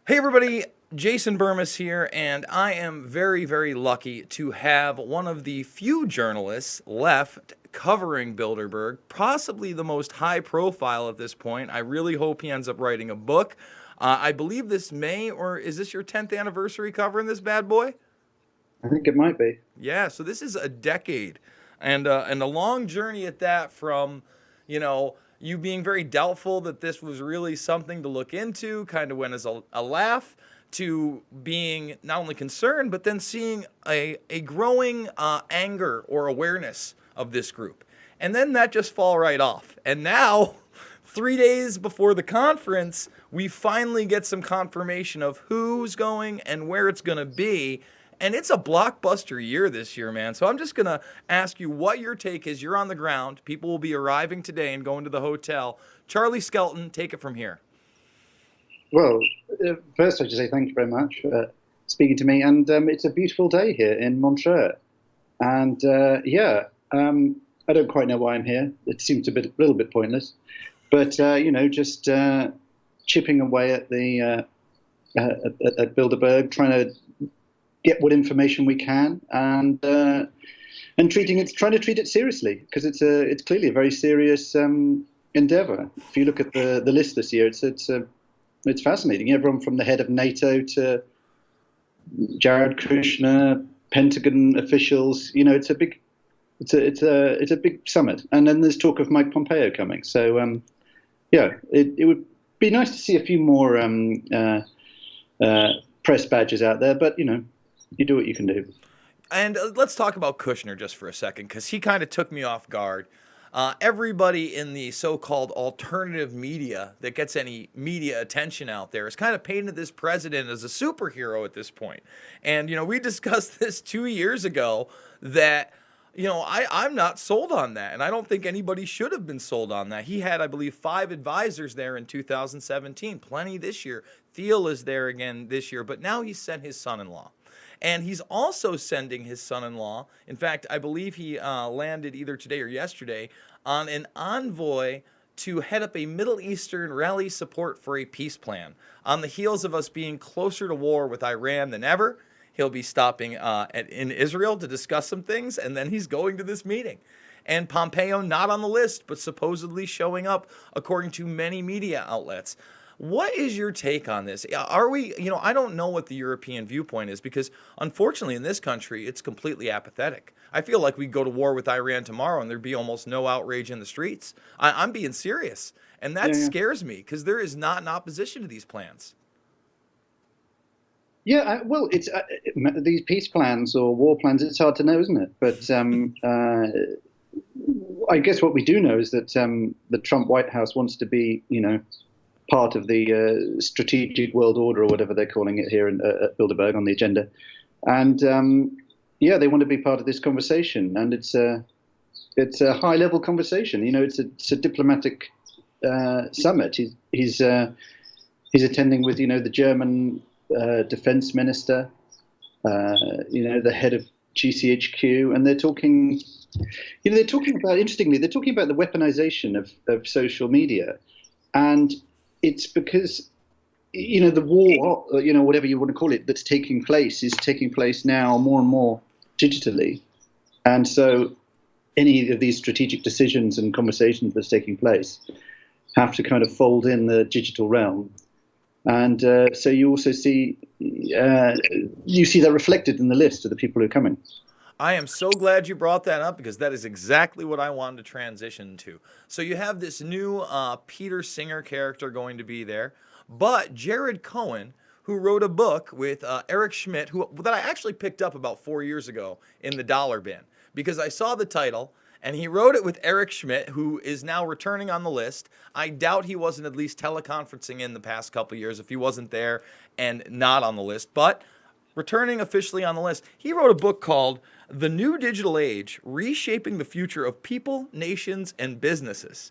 Hey everybody, Jason Burmis here, and I am very, very lucky to have one of the few journalists left covering Bilderberg, possibly the most high profile at this point. I really hope he ends up writing a book. I believe this May, or is this your 10th anniversary covering this bad boy? I think it might be. Yeah, so this is a decade, and a long journey at that. From, you being very doubtful that this was really something to look into, kind of went as a laugh, to being not only concerned but then seeing a growing anger or awareness of this group, and then that just fall right off. And now, 3 days before the conference, we finally get some confirmation of who's going and where it's going to be. And it's a blockbuster year this year, man. So I'm just going to ask you what your take is. You're on the ground. People will be arriving today and going to the hotel. Charlie Skelton, take it from here. Well, first I should say thank you very much for speaking to me, and it's a beautiful day here in Montreux. And I don't quite know why I'm here. It seems a little bit pointless, but just chipping away at the at Bilderberg, trying to get what information we can, and trying to treat it seriously, because it's clearly a very serious endeavor. If you look at the list this year, it's fascinating. Everyone from the head of NATO to Jared Kushner, Pentagon officials. It's a big summit. And then there's talk of Mike Pompeo coming. So it would be nice to see a few more press badges out there. But you do what you can do. And let's talk about Kushner just for a second, because he kind of took me off guard. Everybody in the so-called alternative media that gets any media attention out there is kind of painted this president as a superhero at this point. And, we discussed this 2 years ago that, I'm not sold on that. And I don't think anybody should have been sold on that. He had, I believe, 5 advisors there in 2017, plenty this year. Thiel is there again this year, but now he's sent his son-in-law. And he's also sending his son-in-law, in fact, I believe he landed either today or yesterday, on an envoy to head up a Middle Eastern rally support for a peace plan. On the heels of us being closer to war with Iran than ever, he'll be stopping in Israel to discuss some things, and then he's going to this meeting. And Pompeo not on the list, but supposedly showing up, according to many media outlets. What is your take on this? Are we, I don't know what the European viewpoint is, because unfortunately in this country, it's completely apathetic. I feel like we'd go to war with Iran tomorrow and there'd be almost no outrage in the streets. I'm being serious. And that scares me, because there is not an opposition to these plans. Yeah, well, it's these peace plans or war plans. It's hard to know, isn't it? But I guess what we do know is that the Trump White House wants to be, part of the strategic world order, or whatever they're calling it here at Bilderberg on the agenda. And they want to be part of this conversation, and it's a high level conversation. It's a diplomatic summit. He's attending with the German defense minister, the head of GCHQ, and they're talking. They're talking about, interestingly, they're talking about the weaponization of social media, and it's because, the war, whatever you want to call it, that's taking place is taking place now more and more digitally. And so any of these strategic decisions and conversations that's taking place have to kind of fold in the digital realm. And so you also see, that reflected in the list of the people who are coming. I am so glad you brought that up, because that is exactly what I wanted to transition to. So you have this new Peter Singer character going to be there, but Jared Cohen, who wrote a book with Eric Schmidt, that I actually picked up about 4 years ago in the dollar bin, because I saw the title, and he wrote it with Eric Schmidt, who is now returning on the list. I doubt he wasn't at least teleconferencing in the past couple of years if he wasn't there and not on the list, but returning officially on the list. He wrote a book called The New Digital Age, Reshaping the Future of People, Nations, and Businesses.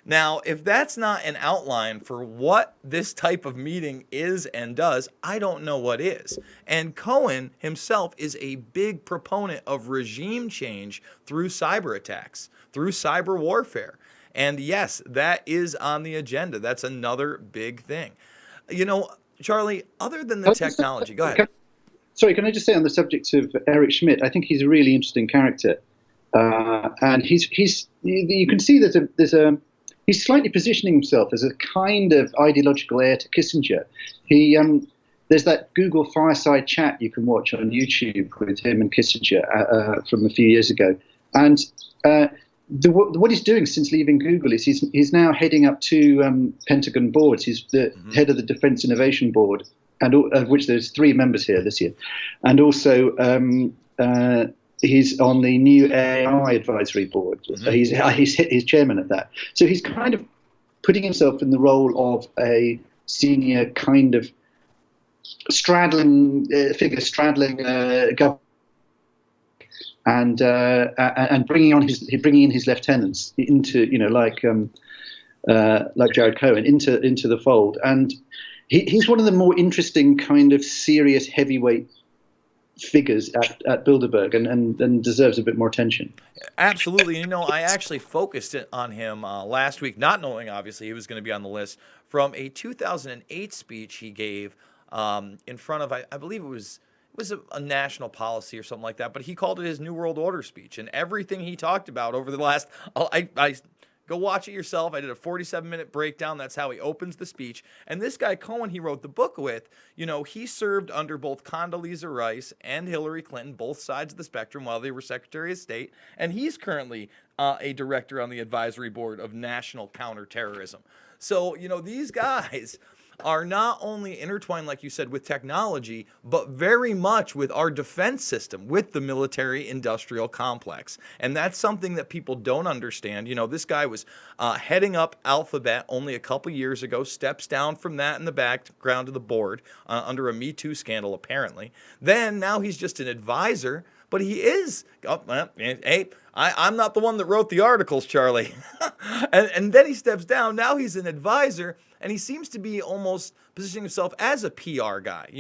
Now, if that's not an outline for what this type of meeting is and does, I don't know what is. And Cohen himself is a big proponent of regime change through cyber attacks, through cyber warfare. And yes, that is on the agenda. That's another big thing. You know, Charlie, other than the technology, go ahead. Sorry, can I just say on the subject of Eric Schmidt, I think he's a really interesting character, and you can see he's slightly positioning himself as a kind of ideological heir to Kissinger. There's that Google fireside chat you can watch on YouTube with him and Kissinger from a few years ago, and what he's doing since leaving Google is he's now heading up two Pentagon boards. He's the head of the Defense Innovation Board, and of which there's 3 members here this year, and also he's on the new AI advisory board. He's chairman of that. So he's kind of putting himself in the role of a senior kind of straddling government. And bringing in his lieutenants into, like Jared Cohen into the fold, and he's one of the more interesting kind of serious heavyweight figures at Bilderberg, and deserves a bit more attention. Absolutely. I actually focused on him last week, not knowing obviously he was going to be on the list, from a 2008 speech he gave in front of, I believe it was a national policy or something like that, but he called it his New World Order speech. And everything he talked about over the last, I go watch it yourself. I did a 47-minute breakdown. That's how he opens the speech. And this guy, Cohen, he wrote the book with, he served under both Condoleezza Rice and Hillary Clinton, both sides of the spectrum, while they were Secretary of State. And he's currently a director on the advisory board of National Counterterrorism. So, these guys are not only intertwined, like you said, with technology, but very much with our defense system, with the military-industrial complex. And that's something that people don't understand. This guy was heading up Alphabet only a couple years ago, steps down from that in the background of the board under a Me Too scandal, apparently. Then now he's just an advisor, but he is, hey, I'm not the one that wrote the articles, Charlie. and then he steps down. Now he's an advisor. And he seems to be almost positioning himself as a PR guy,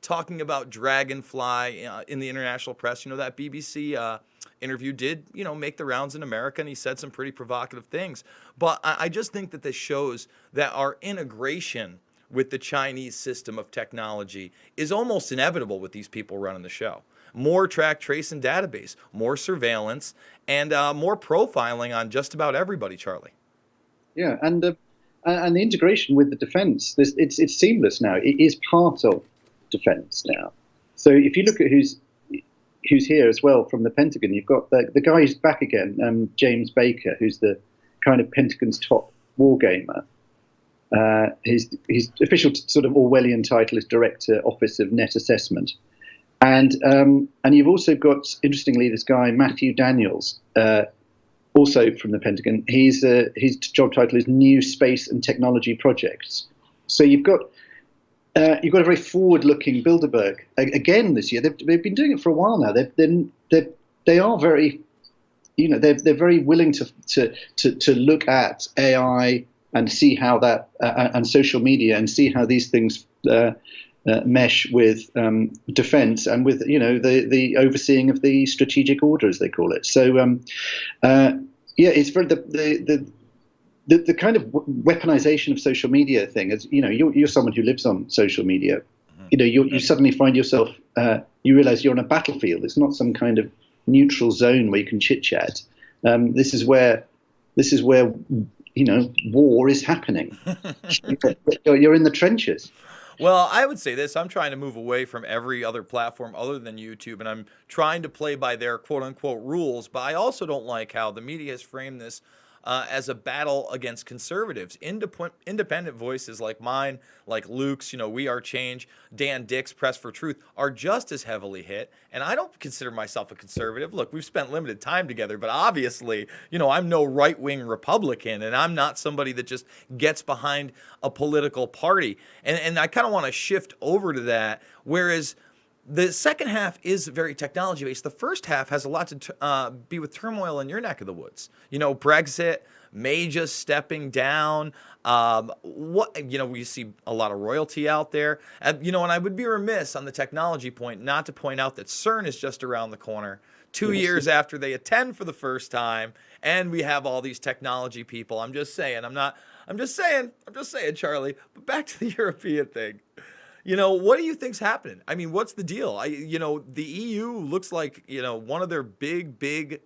talking about Dragonfly in the international press. That BBC interview did, make the rounds in America, and he said some pretty provocative things. But I just think that this shows that our integration with the Chinese system of technology is almost inevitable with these people running the show. More track, trace, and database, more surveillance, and more profiling on just about everybody, Charlie. Yeah, and the integration with the defense, it's seamless now. It is part of defense now. So if you look at who's here as well from the Pentagon, you've got the guy who's back again, James Baker, who's the kind of Pentagon's top war gamer. His official sort of Orwellian title is Director, Office of Net Assessment. And you've also got, interestingly, this guy, Matthew Daniels, also from the Pentagon. His job title is New Space and Technology Projects. So you've got a very forward-looking Bilderberg again this year. They've been doing it for a while now. They are very, they're very willing to look at AI and see how that and social media, and see how these things mesh with defense and with the overseeing of the strategic order, as they call it. So it's very the kind of weaponization of social media thing. As you're someone who lives on social media. You suddenly find yourself, you realize you're on a battlefield. It's not some kind of neutral zone where you can chit chat. This is where war is happening. You're in the trenches. Well, I would say this. I'm trying to move away from every other platform other than YouTube, and I'm trying to play by their quote-unquote rules, but I also don't like how the media has framed this as a battle against conservatives. Independent voices like mine, like Luke's, We Are Change, Dan Dick's Press for Truth, are just as heavily hit, and I don't consider myself a conservative. Look, we've spent limited time together, but obviously, I'm no right-wing Republican, and I'm not somebody that just gets behind a political party. And I kind of want to shift over to that, whereas the second half is very technology-based. The first half has a lot to be with turmoil in your neck of the woods. Brexit, May just stepping down. We see a lot of royalty out there. And I would be remiss on the technology point not to point out that CERN is just around the corner. 2 years after they attend for the first time, and we have all these technology people. I'm just saying, Charlie. But back to the European thing. What do you think's happening? I mean, what's the deal? The EU looks like, one of their big,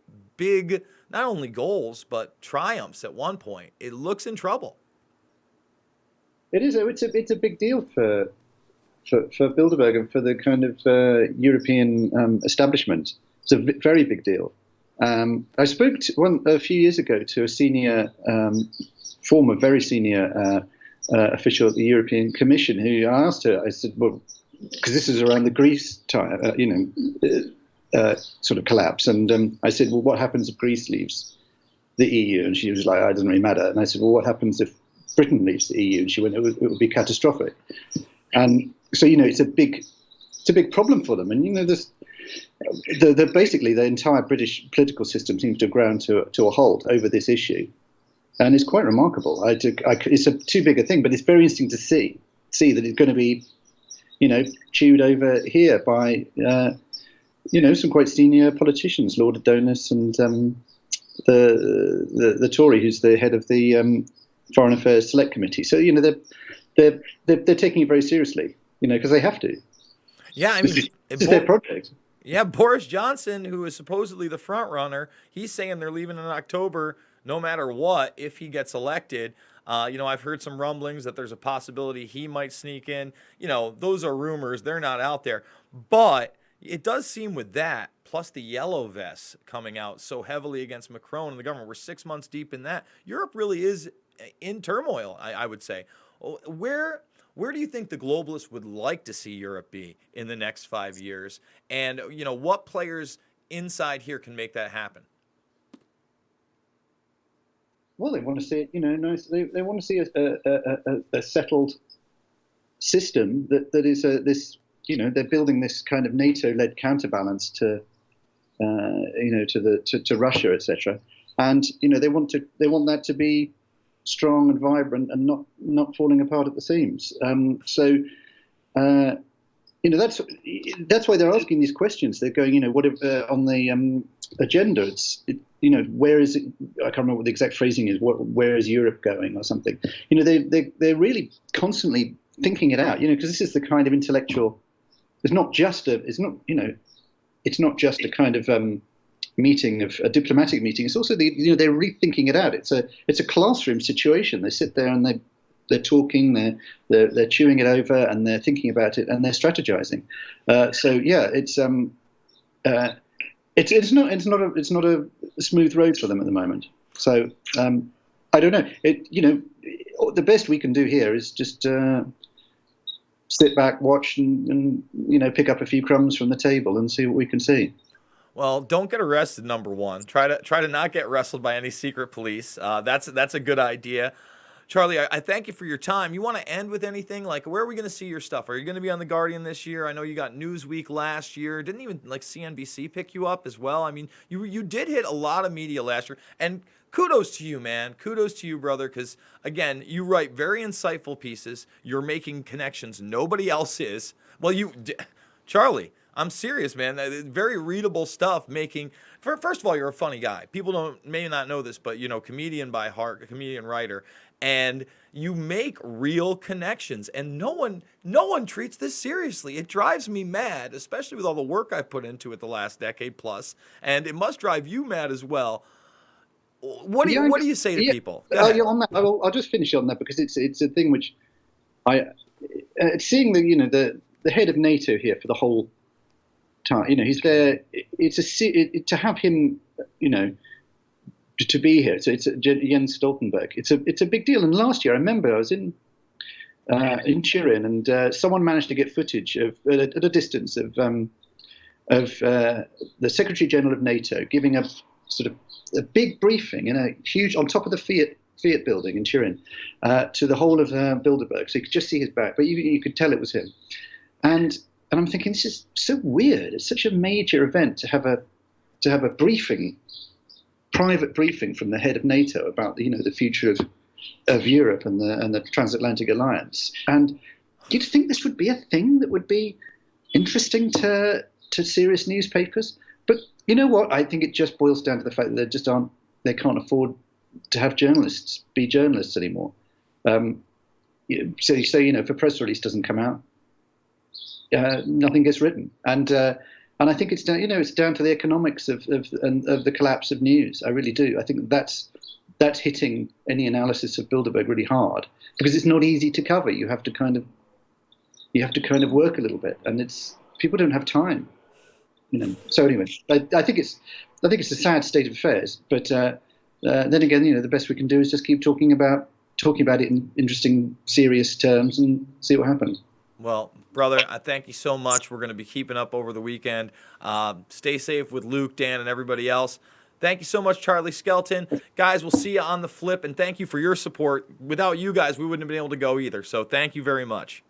not only goals, but triumphs at one point. It looks in trouble. It is. It's a big deal for Bilderberg and for the kind of European establishment. It's a very big deal. I spoke a few years ago to a former very senior official at the European Commission, who I asked her. I said, well, because this is around the Greece time, sort of collapse, and I said, well, what happens if Greece leaves the EU? And she was like, it doesn't really matter. And I said, well, what happens if Britain leaves the EU? And she went, it would be catastrophic. And so, it's a big problem for them. And basically the entire British political system seems to have ground to a halt over this issue, and it's quite remarkable. It's too big a thing, but it's very interesting to see that it's going to be, chewed over here by, some quite senior politicians, Lord Adonis and the Tory, who's the head of the Foreign Affairs Select Committee. So they're taking it very seriously, because they have to. Yeah, I mean, this is their project. Yeah, Boris Johnson, who is supposedly the front runner, he's saying they're leaving in October no matter what if he gets elected. I've heard some rumblings that there's a possibility he might sneak in. Those are rumors. They're not out there. But it does seem with that, plus the yellow vests coming out so heavily against Macron and the government, we're 6 months deep in that. Europe really is in turmoil, I would say. Where do you think the globalists would like to see Europe be in the next 5 years? And, what players inside here can make that happen? Well, they want to see it, nice. They want to see a settled system that is this, they're building this kind of NATO-led counterbalance to Russia, etc. And, they want that to be strong and vibrant and not falling apart at the seams. That's why they're asking these questions. They're going, what if on the agenda? Where is it? I can't remember what the exact phrasing is. Where is Europe going, or something? They're really constantly thinking it out. Because this is the kind of intellectual. It's not just a kind of meeting of a diplomatic meeting. It's also they're rethinking it out. It's a classroom situation. They sit there and they're talking, they're chewing it over, and they're thinking about it, and they're strategizing. It's not a smooth road for them at the moment. So I don't know. The best we can do here is just sit back, watch, and pick up a few crumbs from the table and see what we can see. Well, don't get arrested, number one. Try to not get wrestled by any secret police. That's a good idea. Charlie, I thank you for your time. You want to end with anything? Like, where are we going to see your stuff? Are you going to be on The Guardian this year? I know you got Newsweek last year. Didn't even CNBC pick you up as well? I mean, you did hit a lot of media last year. And kudos to you, man. Kudos to you, brother, because, again, you write very insightful pieces. You're making connections nobody else is. Well, Charlie, I'm serious, man. Very readable stuff. First of all, you're a funny guy. People may not know this, but comedian by heart, a comedian writer, and you make real connections. And no one treats this seriously. It drives me mad, especially with all the work I've put into it the last decade plus, and it must drive you mad as well. What do you say to people? On that, I'll just finish on that because it's a thing which seeing the head of NATO here for the whole time. He's there. To have him, to be here. So it's Jens Stoltenberg. It's a big deal. And last year, I remember I was in Turin, and someone managed to get footage at a distance of the Secretary General of NATO giving a sort of a big briefing in a huge on top of the Fiat building in Turin to the whole of Bilderberg. So you could just see his back, but you could tell it was him. And I'm thinking, this is so weird. It's such a major event to have a briefing, private briefing from the head of NATO about the future of Europe and the transatlantic alliance. And you'd think this would be a thing that would be interesting to serious newspapers. But you know what? I think it just boils down to the fact that they can't afford to have journalists be journalists anymore. So if a press release doesn't come out, nothing gets written. And I think it's down, it's down to the economics of the collapse of news. I really do. I think that's hitting any analysis of Bilderberg really hard, because it's not easy to cover. You have to kind of work a little bit, and people don't have time. So anyway, I think it's a sad state of affairs. But then again, the best we can do is just keep talking about it in interesting, serious terms and see what happens. Well, brother, I thank you so much. We're going to be keeping up over the weekend. Stay safe with Luke, Dan, and everybody else. Thank you so much, Charlie Skelton. Guys, we'll see you on the flip, and thank you for your support. Without you guys, we wouldn't have been able to go either. So thank you very much.